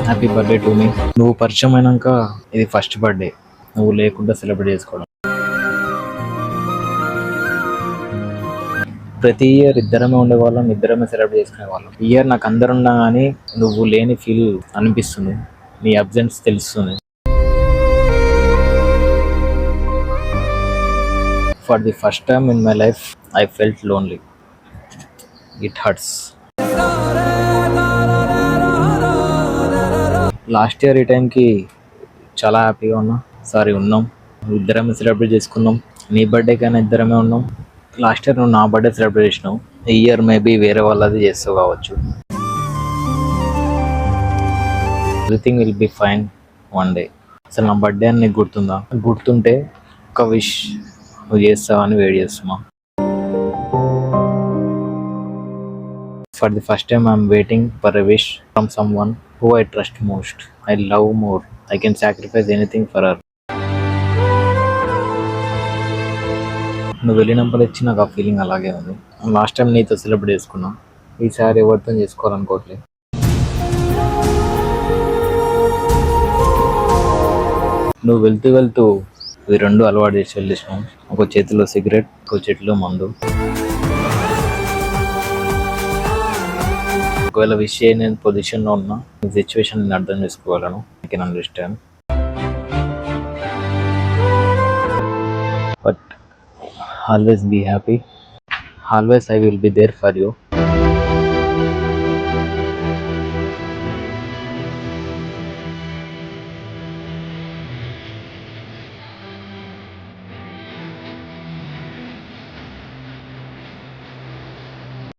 Happy birthday to me. నువ్వు పరిచయం అయినాక ఇది ఫస్ట్ బర్త్డే నువ్వు లేకుండా సెలబ్రేట్ చేసుకోవడం. ప్రతి ఇయర్ ఇద్దరమే ఉండేవాళ్ళం, ఇద్దరమే సెలబ్రేట్ చేసుకునే వాళ్ళం. ఈ ఇయర్ నాకు అందరు ఉన్నా కానీ నువ్వు లేని ఫీల్ అనిపిస్తుంది, నీ అబ్సెన్స్ తెలుస్తుంది. For the first time in my life I felt lonely. It hurts. Last year ఈ టైంకి చాలా హ్యాపీగా ఉన్నాం. ఇద్దరమే సెలబ్రేట్ చేసుకున్నాం. నీ బర్త్డే కైనా ఇద్దరమే ఉన్నాం. లాస్ట్ ఇయర్ నువ్వు నా బర్త్డే సెలబ్రేట్ చేసినావు. ఈ ఇయర్ మేబీ వేరే వాళ్ళది చేస్తావు కావచ్చు. Everything will be fine one day. అసలు నా బర్త్డే అని నీకు గుర్తుందా? గుర్తుంటే ఒక విష్ నువ్వు చేస్తావని వెయిట్ చేస్తున్నా. For the first time I'm waiting for a wish from some one who I trust most, I love more, I can sacrifice anything for her. నువ్వు వెళ్ళినప్పుడు ఇచ్చి నాకు ఆ ఫీలింగ్ అలాగే ఉంది. లాస్ట్ టైం నీతో సెలబ్రేట్ చేసుకున్నా, ఈసారి ఎవరితో చేసుకోవాలనుకోవట్లేదు. నువ్వు వెళ్తూ ఇవి రెండు అలవాటు చేసి వెళ్ళేసినావు. ఒక చేతిలో సిగరెట్, ఒక చేతిలో మందు. ఒకవేళ విష్ చేయని పొజిషన్లో ఉన్నా ఈ సిచ్యువేషన్ నేను అర్థం చేసుకోగలను. I can understand. But always be happy. Always I will be there for you.